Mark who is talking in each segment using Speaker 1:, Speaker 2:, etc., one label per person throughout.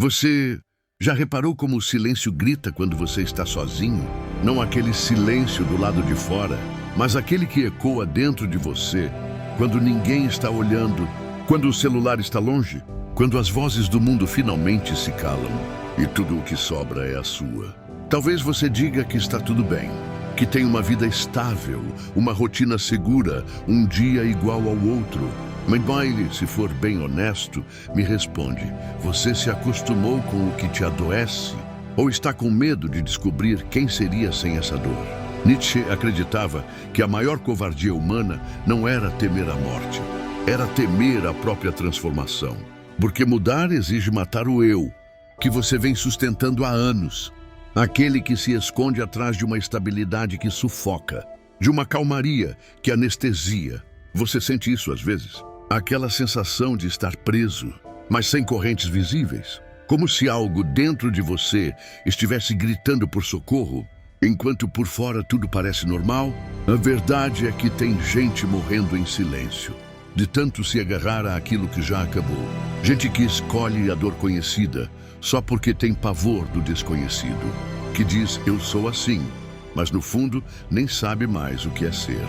Speaker 1: Você já reparou como o silêncio grita quando você está sozinho? Não aquele silêncio do lado de fora, mas aquele que ecoa dentro de você, quando ninguém está olhando, quando o celular está longe, quando as vozes do mundo finalmente se calam e tudo o que sobra é a sua. Talvez você diga que está tudo bem, que tem uma vida estável, uma rotina segura, um dia igual ao outro. Mas Miley, se for bem honesto, me responde: você se acostumou com o que te adoece? Ou está com medo de descobrir quem seria sem essa dor? Nietzsche acreditava que a maior covardia humana não era temer a morte, era temer a própria transformação. Porque mudar exige matar o eu, que você vem sustentando há anos. Aquele que se esconde atrás de uma estabilidade que sufoca, de uma calmaria que anestesia. Você sente isso às vezes? Aquela sensação de estar preso, mas sem correntes visíveis. Como se algo dentro de você estivesse gritando por socorro, enquanto por fora tudo parece normal. A verdade é que tem gente morrendo em silêncio, de tanto se agarrar àquilo que já acabou. Gente que escolhe a dor conhecida só porque tem pavor do desconhecido, que diz: eu sou assim, mas no fundo nem sabe mais o que é ser.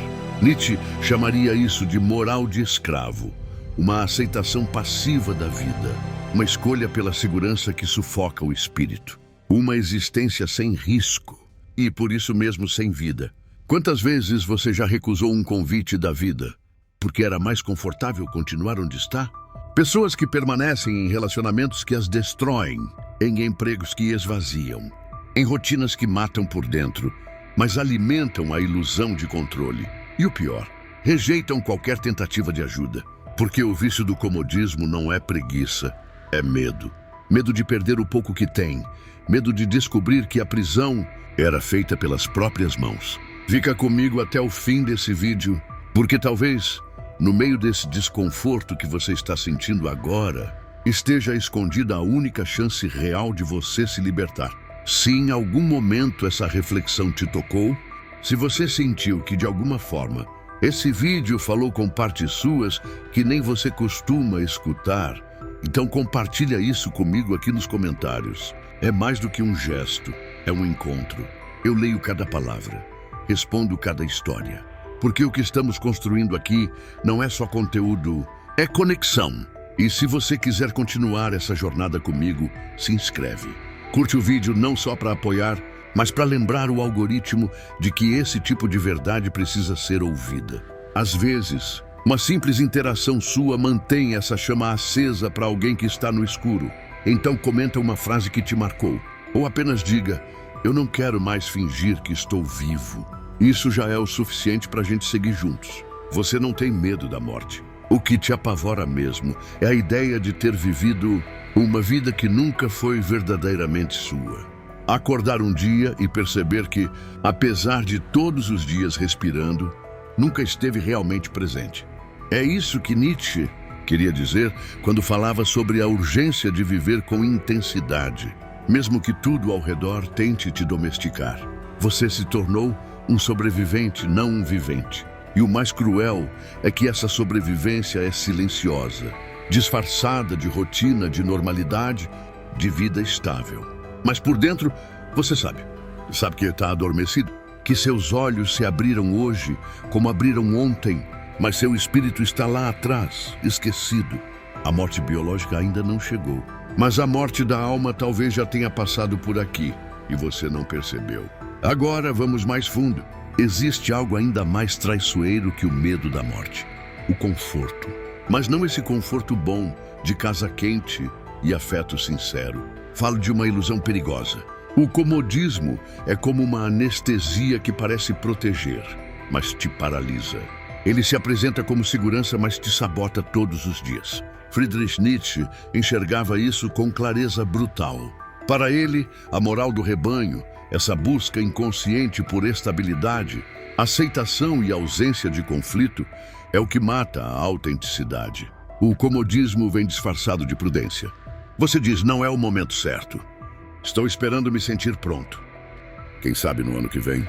Speaker 1: Nietzsche chamaria isso de moral de escravo, uma aceitação passiva da vida, uma escolha pela segurança que sufoca o espírito, uma existência sem risco e por isso mesmo sem vida. Quantas vezes você já recusou um convite da vida porque era mais confortável continuar onde está? Pessoas que permanecem em relacionamentos que as destroem, em empregos que esvaziam, em rotinas que matam por dentro, mas alimentam a ilusão de controle. E o pior, rejeitam qualquer tentativa de ajuda, porque o vício do comodismo não é preguiça, é medo. Medo de perder o pouco que tem, medo de descobrir que a prisão era feita pelas próprias mãos. Fica comigo até o fim desse vídeo, porque talvez, no meio desse desconforto que você está sentindo agora, esteja escondida a única chance real de você se libertar. Se em algum momento essa reflexão te tocou, se você sentiu que de alguma forma esse vídeo falou com partes suas que nem você costuma escutar, então compartilha isso comigo aqui nos comentários. É mais do que um gesto, é um encontro. Eu leio cada palavra, respondo cada história, porque o que estamos construindo aqui não é só conteúdo, é conexão. E se você quiser continuar essa jornada comigo, se inscreve. Curte o vídeo não só para apoiar, mas para lembrar o algoritmo de que esse tipo de verdade precisa ser ouvida. Às vezes, uma simples interação sua mantém essa chama acesa para alguém que está no escuro. Então comenta uma frase que te marcou, ou apenas diga: eu não quero mais fingir que estou vivo. Isso já é o suficiente para a gente seguir juntos. Você não tem medo da morte. O que te apavora mesmo é a ideia de ter vivido uma vida que nunca foi verdadeiramente sua. Acordar um dia e perceber que, apesar de todos os dias respirando, nunca esteve realmente presente. É isso que Nietzsche queria dizer quando falava sobre a urgência de viver com intensidade, mesmo que tudo ao redor tente te domesticar. Você se tornou um sobrevivente, não um vivente. E o mais cruel é que essa sobrevivência é silenciosa, disfarçada de rotina, de normalidade, de vida estável. Mas por dentro, você sabe que está adormecido, que seus olhos se abriram hoje como abriram ontem, mas seu espírito está lá atrás, esquecido. A morte biológica ainda não chegou, mas a morte da alma talvez já tenha passado por aqui e você não percebeu. Agora vamos mais fundo. Existe algo ainda mais traiçoeiro que o medo da morte: o conforto. Mas não esse conforto bom, de casa quente e afeto sincero. Falo de uma ilusão perigosa. O comodismo é como uma anestesia que parece proteger, mas te paralisa. Ele se apresenta como segurança, mas te sabota todos os dias. Friedrich Nietzsche enxergava isso com clareza brutal. Para ele, a moral do rebanho, essa busca inconsciente por estabilidade, aceitação e ausência de conflito, é o que mata a autenticidade. O comodismo vem disfarçado de prudência. Você diz: não é o momento certo. Estou esperando me sentir pronto. Quem sabe no ano que vem?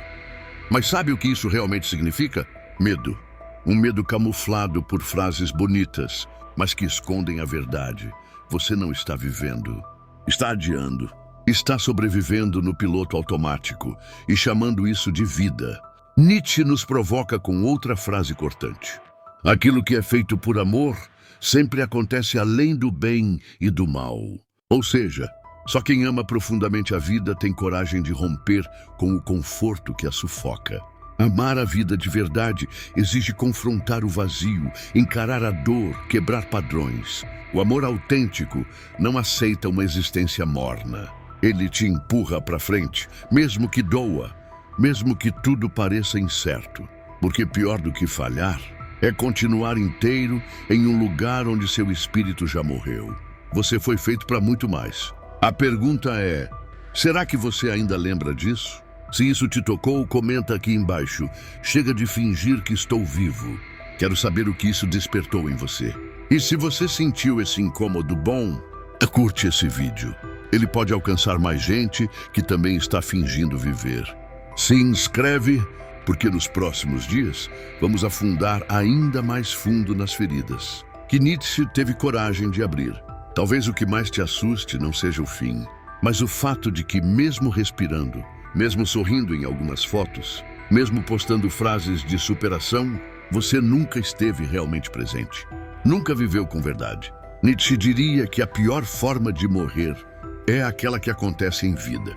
Speaker 1: Mas sabe o que isso realmente significa? Medo. Um medo camuflado por frases bonitas, mas que escondem a verdade. Você não está vivendo. Está adiando. Está sobrevivendo no piloto automático e chamando isso de vida. Nietzsche nos provoca com outra frase cortante. Aquilo que é feito por amor sempre acontece além do bem e do mal. Ou seja, só quem ama profundamente a vida tem coragem de romper com o conforto que a sufoca. Amar a vida de verdade exige confrontar o vazio, encarar a dor, quebrar padrões. O amor autêntico não aceita uma existência morna. Ele te empurra para frente, mesmo que doa, mesmo que tudo pareça incerto. Porque pior do que falhar é continuar inteiro em um lugar onde seu espírito já morreu. Você foi feito para muito mais. A pergunta é: será que você ainda lembra disso? Se isso te tocou, comenta aqui embaixo. Chega de fingir que estou vivo. Quero saber o que isso despertou em você. E se você sentiu esse incômodo bom, curte esse vídeo. Ele pode alcançar mais gente que também está fingindo viver. Se inscreve, porque nos próximos dias vamos afundar ainda mais fundo nas feridas que Nietzsche teve coragem de abrir. Talvez o que mais te assuste não seja o fim, mas o fato de que, mesmo respirando, mesmo sorrindo em algumas fotos, mesmo postando frases de superação, você nunca esteve realmente presente. Nunca viveu com verdade. Nietzsche diria que a pior forma de morrer é aquela que acontece em vida.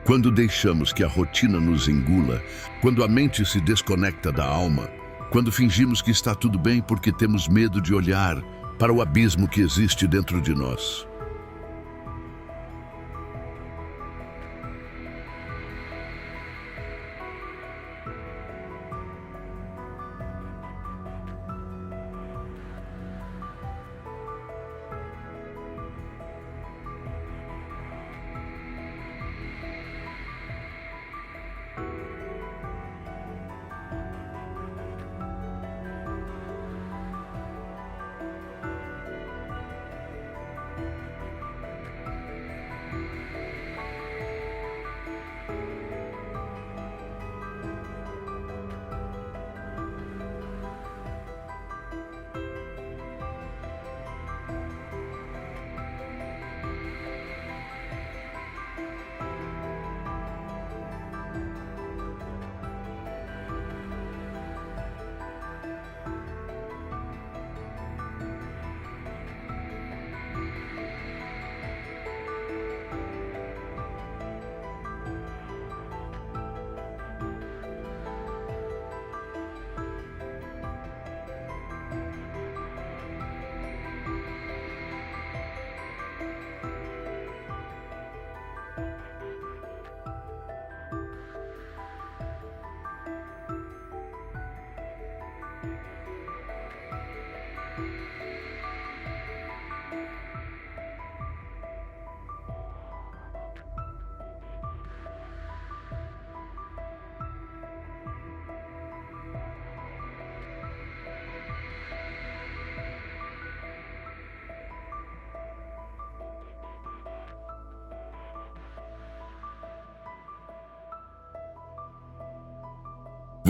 Speaker 1: Quando deixamos que a rotina nos engula, quando a mente se desconecta da alma, quando fingimos que está tudo bem porque temos medo de olhar para o abismo que existe dentro de nós.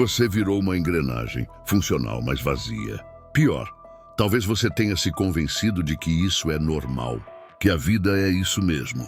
Speaker 1: Você virou uma engrenagem, funcional, mas vazia. Pior, talvez você tenha se convencido de que isso é normal, que a vida é isso mesmo,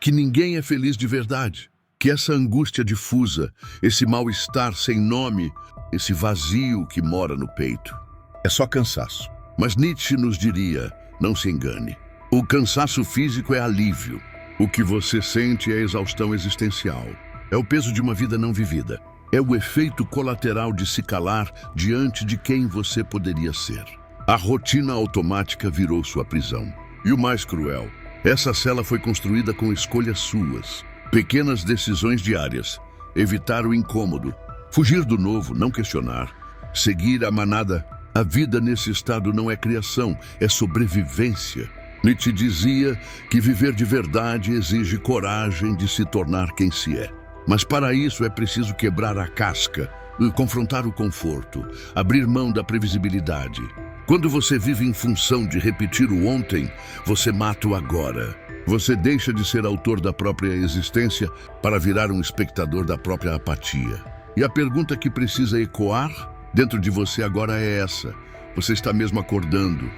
Speaker 1: que ninguém é feliz de verdade, que essa angústia difusa, esse mal-estar sem nome, esse vazio que mora no peito, é só cansaço. Mas Nietzsche nos diria, não se engane, o cansaço físico é alívio. O que você sente é exaustão existencial, é o peso de uma vida não vivida. É o efeito colateral de se calar diante de quem você poderia ser. A rotina automática virou sua prisão. E o mais cruel, essa cela foi construída com escolhas suas. Pequenas decisões diárias. Evitar o incômodo. Fugir do novo, não questionar. Seguir a manada. A vida nesse estado não é criação, é sobrevivência. Nietzsche dizia que viver de verdade exige coragem de se tornar quem se é. Mas para isso é preciso quebrar a casca, confrontar o conforto, abrir mão da previsibilidade. Quando você vive em função de repetir o ontem, você mata o agora. Você deixa de ser autor da própria existência para virar um espectador da própria apatia. E a pergunta que precisa ecoar dentro de você agora é essa: você está mesmo acordando?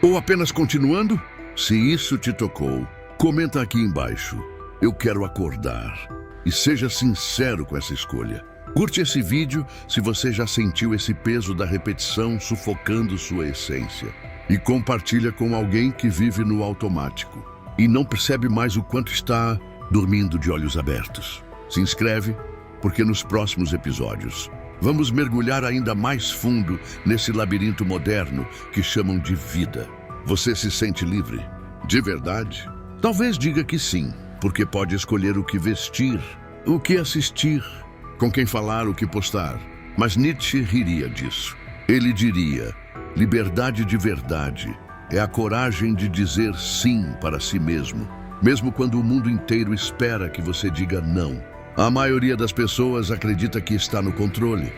Speaker 1: Ou apenas continuando? Se isso te tocou, Comenta aqui embaixo, eu quero acordar. E seja sincero com essa escolha. Curte esse vídeo se você já sentiu esse peso da repetição sufocando sua essência. E compartilha com alguém que vive no automático e não percebe mais o quanto está dormindo de olhos abertos. Se inscreve, porque nos próximos episódios vamos mergulhar ainda mais fundo nesse labirinto moderno que chamam de vida. Você se sente livre? De verdade? Talvez diga que sim, porque pode escolher o que vestir, o que assistir, com quem falar, o que postar. Mas Nietzsche riria disso. Ele diria: liberdade de verdade é a coragem de dizer sim para si mesmo, mesmo quando o mundo inteiro espera que você diga não. A maioria das pessoas acredita que está no controle,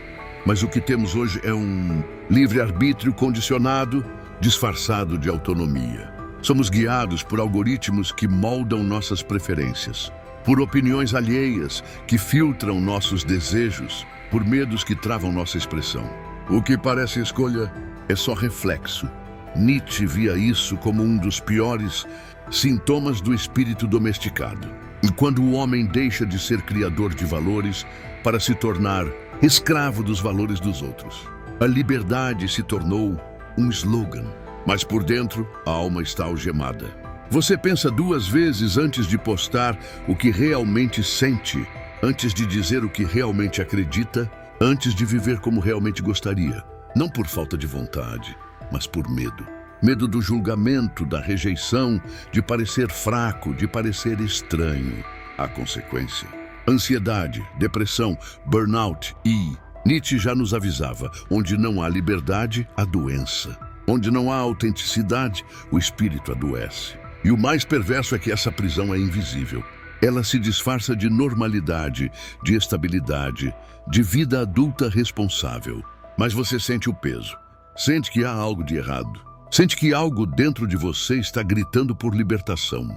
Speaker 1: mas o que temos hoje é um livre-arbítrio condicionado, disfarçado de autonomia. Somos guiados por algoritmos que moldam nossas preferências, por opiniões alheias que filtram nossos desejos, por medos que travam nossa expressão. O que parece escolha é só reflexo. Nietzsche via isso como um dos piores sintomas do espírito domesticado. E quando o homem deixa de ser criador de valores para se tornar escravo dos valores dos outros, a liberdade se tornou um slogan, mas por dentro a alma está algemada. Você pensa duas vezes antes de postar o que realmente sente, antes de dizer o que realmente acredita, antes de viver como realmente gostaria. Não por falta de vontade, mas por medo. Medo do julgamento, da rejeição, de parecer fraco, de parecer estranho. A consequência: ansiedade, depressão, burnout e... Nietzsche já nos avisava, onde não há liberdade, há doença. Onde não há autenticidade, o espírito adoece. E o mais perverso é que essa prisão é invisível. Ela se disfarça de normalidade, de estabilidade, de vida adulta responsável. Mas você sente o peso. Sente que há algo de errado. Sente que algo dentro de você está gritando por libertação.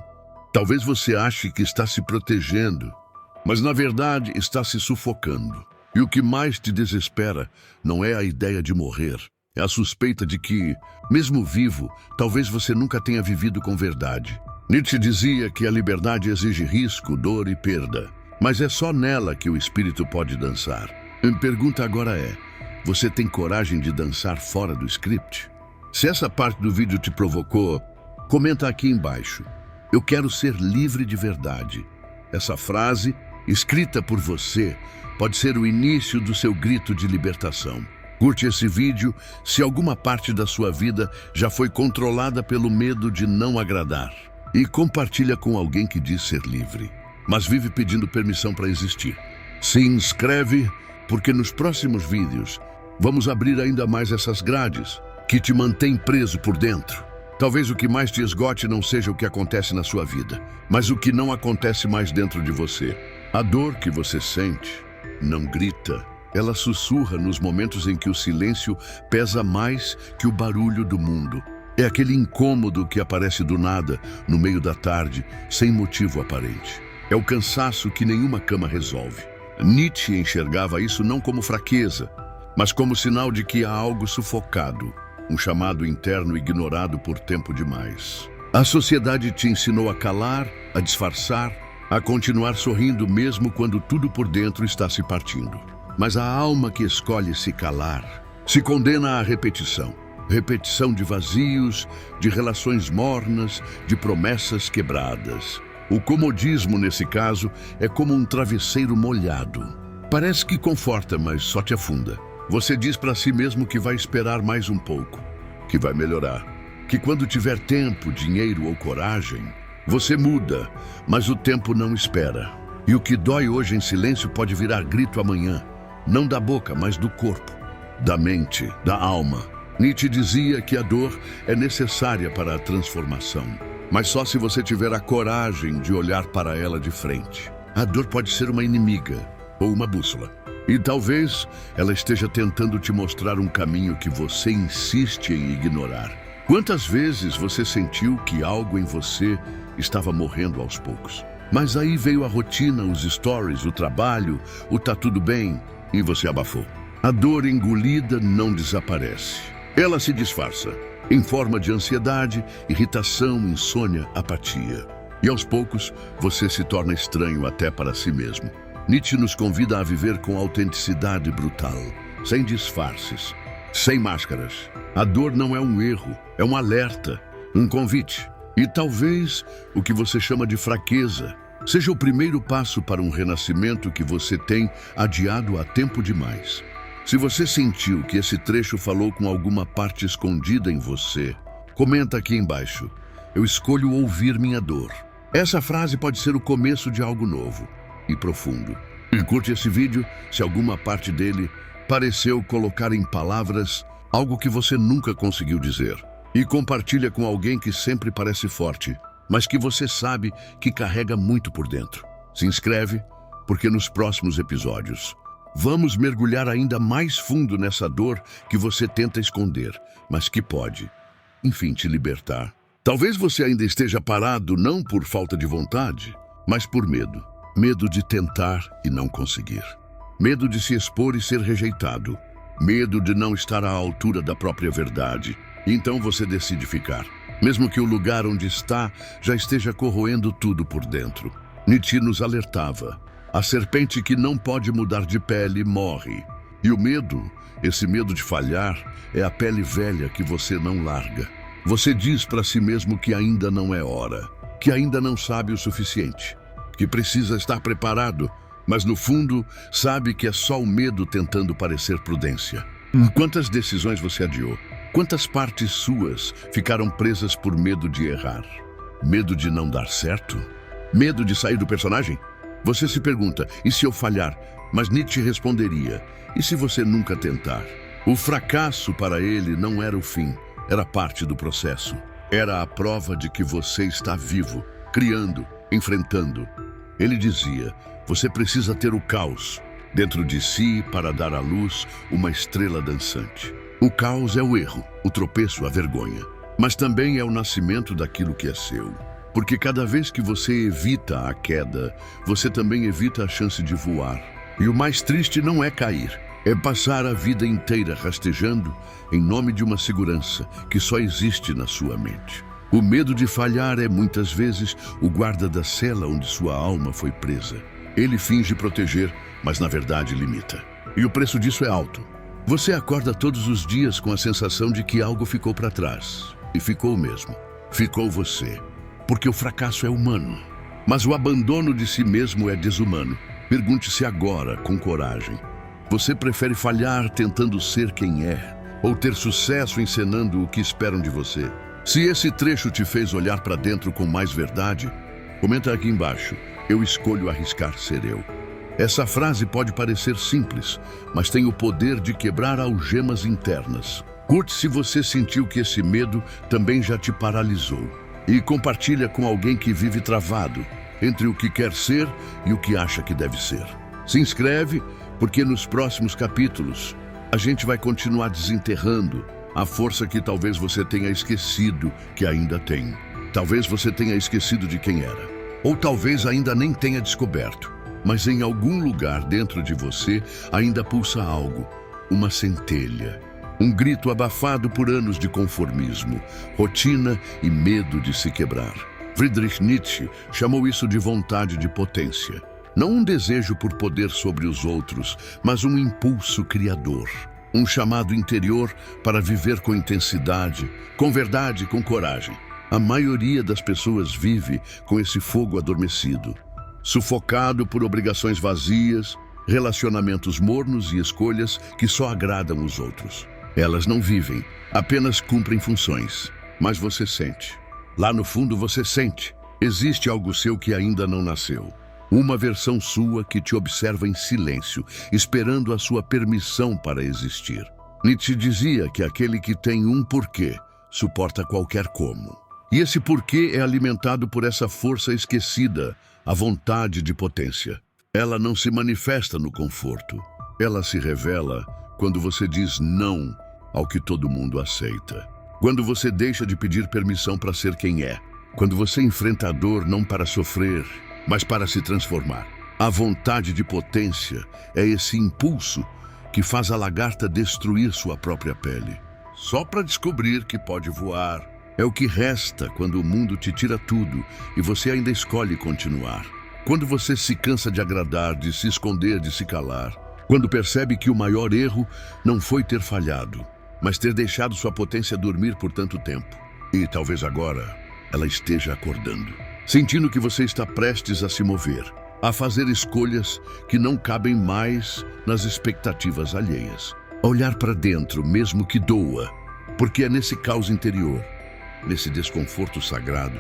Speaker 1: Talvez você ache que está se protegendo, mas na verdade está se sufocando. E o que mais te desespera não é a ideia de morrer, é a suspeita de que, mesmo vivo, talvez você nunca tenha vivido com verdade. Nietzsche dizia que a liberdade exige risco, dor e perda, mas é só nela que o espírito pode dançar. A pergunta agora é: você tem coragem de dançar fora do script? Se essa parte do vídeo te provocou, comenta aqui embaixo. Eu quero ser livre de verdade. Essa frase, escrita por você, pode ser o início do seu grito de libertação. Curte esse vídeo se alguma parte da sua vida já foi controlada pelo medo de não agradar. E compartilha com alguém que diz ser livre, mas vive pedindo permissão para existir. Se inscreve, porque nos próximos vídeos vamos abrir ainda mais essas grades que te mantém preso por dentro. Talvez o que mais te esgote não seja o que acontece na sua vida, mas o que não acontece mais dentro de você. A dor que você sente não grita, ela sussurra nos momentos em que o silêncio pesa mais que o barulho do mundo. É aquele incômodo que aparece do nada, no meio da tarde, sem motivo aparente. É o cansaço que nenhuma cama resolve. Nietzsche enxergava isso não como fraqueza, mas como sinal de que há algo sufocado, um chamado interno ignorado por tempo demais. A sociedade te ensinou a calar, a disfarçar, a continuar sorrindo mesmo quando tudo por dentro está se partindo. Mas a alma que escolhe se calar se condena à repetição. Repetição de vazios, de relações mornas, de promessas quebradas. O comodismo, nesse caso, é como um travesseiro molhado. Parece que conforta, mas só te afunda. Você diz para si mesmo que vai esperar mais um pouco, que vai melhorar, que quando tiver tempo, dinheiro ou coragem, você muda, mas o tempo não espera. E o que dói hoje em silêncio pode virar grito amanhã, não da boca, mas do corpo, da mente, da alma. Nietzsche dizia que a dor é necessária para a transformação, mas só se você tiver a coragem de olhar para ela de frente. A dor pode ser uma inimiga ou uma bússola. E talvez ela esteja tentando te mostrar um caminho que você insiste em ignorar. Quantas vezes você sentiu que algo em você estava morrendo aos poucos? Mas aí veio a rotina, os stories, o trabalho, o tá tudo bem, e você abafou. A dor engolida não desaparece. Ela se disfarça em forma de ansiedade, irritação, insônia, apatia. E aos poucos, você se torna estranho até para si mesmo. Nietzsche nos convida a viver com autenticidade brutal, sem disfarces, sem máscaras. A dor não é um erro, é um alerta, um convite. E talvez o que você chama de fraqueza seja o primeiro passo para um renascimento que você tem adiado há tempo demais. Se você sentiu que esse trecho falou com alguma parte escondida em você, comenta aqui embaixo. Eu escolho ouvir minha dor. Essa frase pode ser o começo de algo novo e profundo. E curte esse vídeo se alguma parte dele pareceu colocar em palavras algo que você nunca conseguiu dizer. E compartilha com alguém que sempre parece forte, mas que você sabe que carrega muito por dentro. Se inscreve, porque nos próximos episódios vamos mergulhar ainda mais fundo nessa dor que você tenta esconder, mas que pode, enfim, te libertar. Talvez você ainda esteja parado não por falta de vontade, mas por medo. Medo de tentar e não conseguir. Medo de se expor e ser rejeitado. Medo de não estar à altura da própria verdade. Então você decide ficar, mesmo que o lugar onde está já esteja corroendo tudo por dentro. Nietzsche nos alertava. A serpente que não pode mudar de pele morre. E o medo, esse medo de falhar, é a pele velha que você não larga. Você diz para si mesmo que ainda não é hora, que ainda não sabe o suficiente, que precisa estar preparado, mas no fundo sabe que é só o medo tentando parecer prudência. Quantas decisões você adiou? Quantas partes suas ficaram presas por medo de errar? Medo de não dar certo? Medo de sair do personagem? Você se pergunta, e se eu falhar? Mas Nietzsche responderia, e se você nunca tentar? O fracasso para ele não era o fim, era parte do processo. Era a prova de que você está vivo, criando, enfrentando. Ele dizia, você precisa ter o caos dentro de si para dar à luz uma estrela dançante. O caos é o erro, o tropeço, a vergonha. Mas também é o nascimento daquilo que é seu. Porque cada vez que você evita a queda, você também evita a chance de voar. E o mais triste não é cair, é passar a vida inteira rastejando em nome de uma segurança que só existe na sua mente. O medo de falhar é muitas vezes o guarda da cela onde sua alma foi presa. Ele finge proteger, mas na verdade limita. E o preço disso é alto. Você acorda todos os dias com a sensação de que algo ficou para trás. E ficou mesmo. Ficou você. Porque o fracasso é humano. Mas o abandono de si mesmo é desumano. Pergunte-se agora, com coragem. Você prefere falhar tentando ser quem é? Ou ter sucesso encenando o que esperam de você? Se esse trecho te fez olhar para dentro com mais verdade, comenta aqui embaixo. Eu escolho arriscar ser eu. Essa frase pode parecer simples, mas tem o poder de quebrar algemas internas. Curte se você sentiu que esse medo também já te paralisou. E compartilha com alguém que vive travado entre o que quer ser e o que acha que deve ser. Se inscreve, porque nos próximos capítulos a gente vai continuar desenterrando a força que talvez você tenha esquecido que ainda tem. Talvez você tenha esquecido de quem era. Ou talvez ainda nem tenha descoberto. Mas em algum lugar dentro de você ainda pulsa algo, uma centelha. Um grito abafado por anos de conformismo, rotina e medo de se quebrar. Friedrich Nietzsche chamou isso de vontade de potência. Não um desejo por poder sobre os outros, mas um impulso criador. Um chamado interior para viver com intensidade, com verdade, com coragem. A maioria das pessoas vive com esse fogo adormecido, sufocado por obrigações vazias, relacionamentos mornos e escolhas que só agradam os outros. Elas não vivem, apenas cumprem funções. Mas você sente. Lá no fundo você sente. Existe algo seu que ainda não nasceu. Uma versão sua que te observa em silêncio, esperando a sua permissão para existir. Nietzsche dizia que aquele que tem um porquê suporta qualquer como. E esse porquê é alimentado por essa força esquecida, a vontade de potência. Ela não se manifesta no conforto. Ela se revela quando você diz não ao que todo mundo aceita. Quando você deixa de pedir permissão para ser quem é. Quando você enfrenta a dor não para sofrer, mas para se transformar. A vontade de potência é esse impulso que faz a lagarta destruir sua própria pele, só para descobrir que pode voar É o que resta quando o mundo te tira tudo e você ainda escolhe continuar. Quando você se cansa de agradar, de se esconder, de se calar. Quando percebe que o maior erro não foi ter falhado, mas ter deixado sua potência dormir por tanto tempo. E talvez agora ela esteja acordando, sentindo que você está prestes a se mover, a fazer escolhas que não cabem mais nas expectativas alheias. A olhar para dentro, mesmo que doa, porque é nesse caos interior, nesse desconforto sagrado,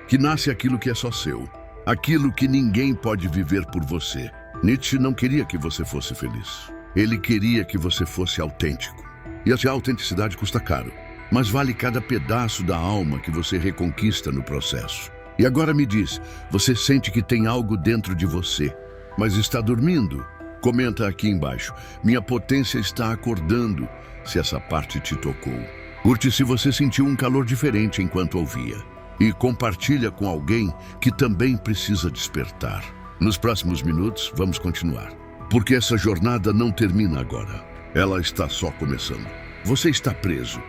Speaker 1: que nasce aquilo que é só seu, aquilo que ninguém pode viver por você. Nietzsche não queria que você fosse feliz. Ele queria que você fosse autêntico. E a autenticidade custa caro, mas vale cada pedaço da alma que você reconquista no processo. E agora me diz, você sente que tem algo dentro de você, mas está dormindo? Comenta aqui embaixo. Minha potência está acordando, se essa parte te tocou. Curte se você sentiu um calor diferente enquanto ouvia. E compartilha com alguém que também precisa despertar. Nos próximos minutos, vamos continuar. Porque essa jornada não termina agora. Ela está só começando. Você está preso.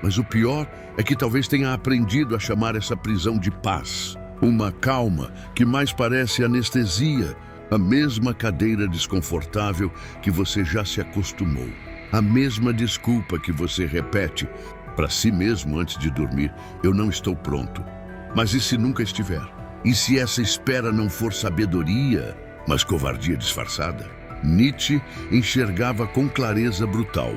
Speaker 1: Mas o pior é que talvez tenha aprendido a chamar essa prisão de paz. Uma calma que mais parece anestesia. A mesma cadeira desconfortável que você já se acostumou. A mesma desculpa que você repete para si mesmo antes de dormir. Eu não estou pronto. Mas e se nunca estiver? E se essa espera não for sabedoria, mas covardia disfarçada? Nietzsche enxergava com clareza brutal.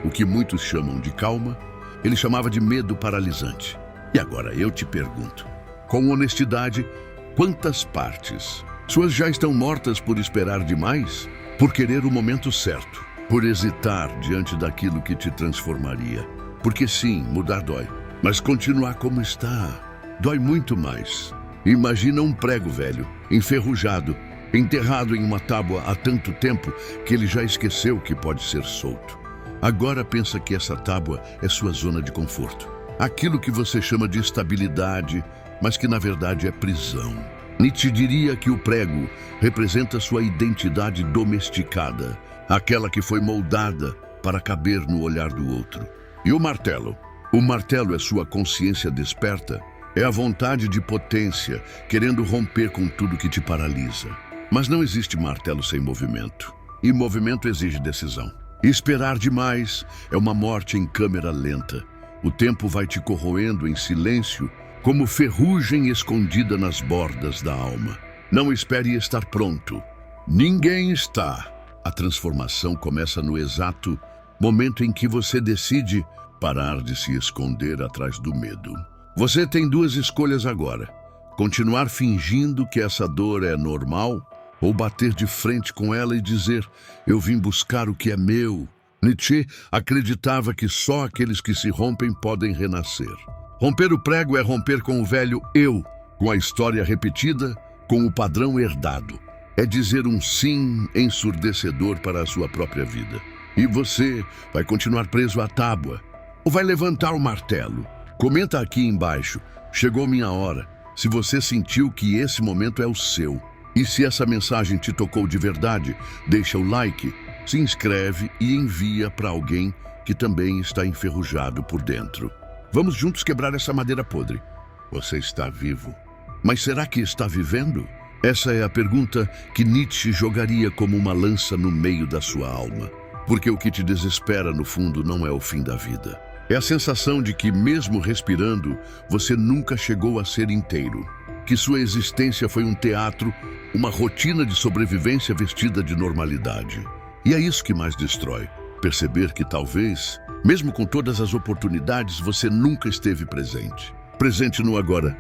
Speaker 1: O que muitos chamam de calma, ele chamava de medo paralisante. E agora eu te pergunto, com honestidade, quantas partes suas já estão mortas por esperar demais? Por querer o momento certo? Por hesitar diante daquilo que te transformaria? Porque sim, mudar dói, mas continuar como está dói muito mais. Imagina um prego velho, enferrujado, enterrado em uma tábua há tanto tempo que ele já esqueceu que pode ser solto. Agora pensa que essa tábua é sua zona de conforto. Aquilo que você chama de estabilidade, mas que na verdade é prisão. Nietzsche diria que o prego representa sua identidade domesticada, aquela que foi moldada para caber no olhar do outro. E o martelo? O martelo é sua consciência desperta, é a vontade de potência, querendo romper com tudo que te paralisa. Mas não existe martelo sem movimento. E movimento exige decisão. Esperar demais é uma morte em câmera lenta. O tempo vai te corroendo em silêncio, como ferrugem escondida nas bordas da alma. Não espere estar pronto. Ninguém está. A transformação começa no exato momento em que você decide parar de se esconder atrás do medo. Você tem duas escolhas agora. Continuar fingindo que essa dor é normal ou bater de frente com ela e dizer, eu vim buscar o que é meu. Nietzsche acreditava que só aqueles que se rompem podem renascer. Romper o prego é romper com o velho eu, com a história repetida, com o padrão herdado. É dizer um sim ensurdecedor para a sua própria vida. E você vai continuar preso à tábua ou vai levantar o martelo? Comenta aqui embaixo, chegou minha hora, se você sentiu que esse momento é o seu. E se essa mensagem te tocou de verdade, deixa o like, se inscreve e envia para alguém que também está enferrujado por dentro. Vamos juntos quebrar essa madeira podre. Você está vivo. Mas será que está vivendo? Essa é a pergunta que Nietzsche jogaria como uma lança no meio da sua alma. Porque o que te desespera no fundo não é o fim da vida. É a sensação de que, mesmo respirando, você nunca chegou a ser inteiro. Que sua existência foi um teatro, uma rotina de sobrevivência vestida de normalidade. E é isso que mais destrói. Perceber que talvez, mesmo com todas as oportunidades, você nunca esteve presente. Presente no agora.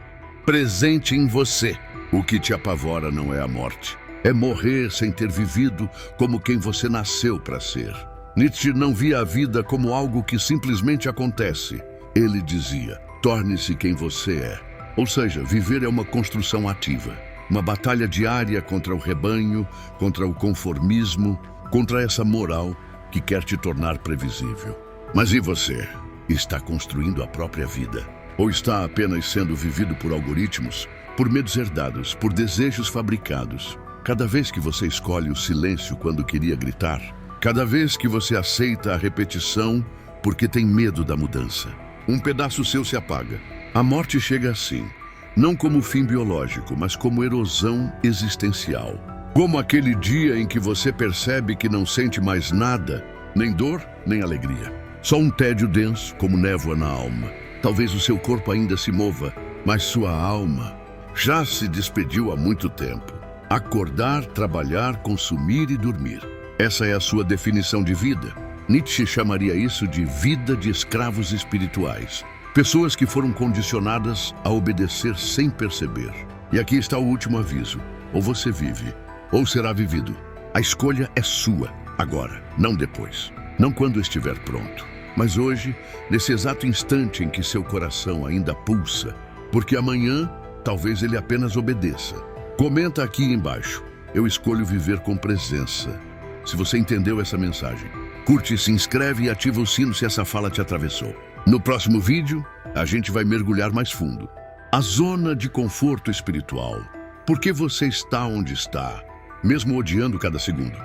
Speaker 1: Presente em você. O que te apavora não é a morte. É morrer sem ter vivido como quem você nasceu para ser. Nietzsche não via a vida como algo que simplesmente acontece. Ele dizia, torne-se quem você é. Ou seja, viver é uma construção ativa. Uma batalha diária contra o rebanho, contra o conformismo, contra essa moral que quer te tornar previsível. Mas e você? Está construindo a própria vida? Ou está apenas sendo vivido por algoritmos, por medos herdados, por desejos fabricados? Cada vez que você escolhe o silêncio quando queria gritar, cada vez que você aceita a repetição porque tem medo da mudança, Um pedaço seu se apaga. A morte chega assim, não como fim biológico, mas como erosão existencial. Como aquele dia em que você percebe que não sente mais nada, nem dor, nem alegria. Só um tédio denso, como névoa na alma. Talvez o seu corpo ainda se mova, mas sua alma já se despediu há muito tempo. Acordar, trabalhar, consumir e dormir. Essa é a sua definição de vida. Nietzsche chamaria isso de vida de escravos espirituais. Pessoas que foram condicionadas a obedecer sem perceber. E aqui está o último aviso. Ou você vive, ou será vivido. A escolha é sua, agora, não depois. Não quando estiver pronto, mas hoje, nesse exato instante em que seu coração ainda pulsa. Porque amanhã, talvez ele apenas obedeça. Comenta aqui embaixo. Eu escolho viver com presença. Se você entendeu essa mensagem, curte, se inscreve e ativa o sino se essa fala te atravessou. No próximo vídeo, a gente vai mergulhar mais fundo. A zona de conforto espiritual. Por que você está onde está, mesmo odiando cada segundo?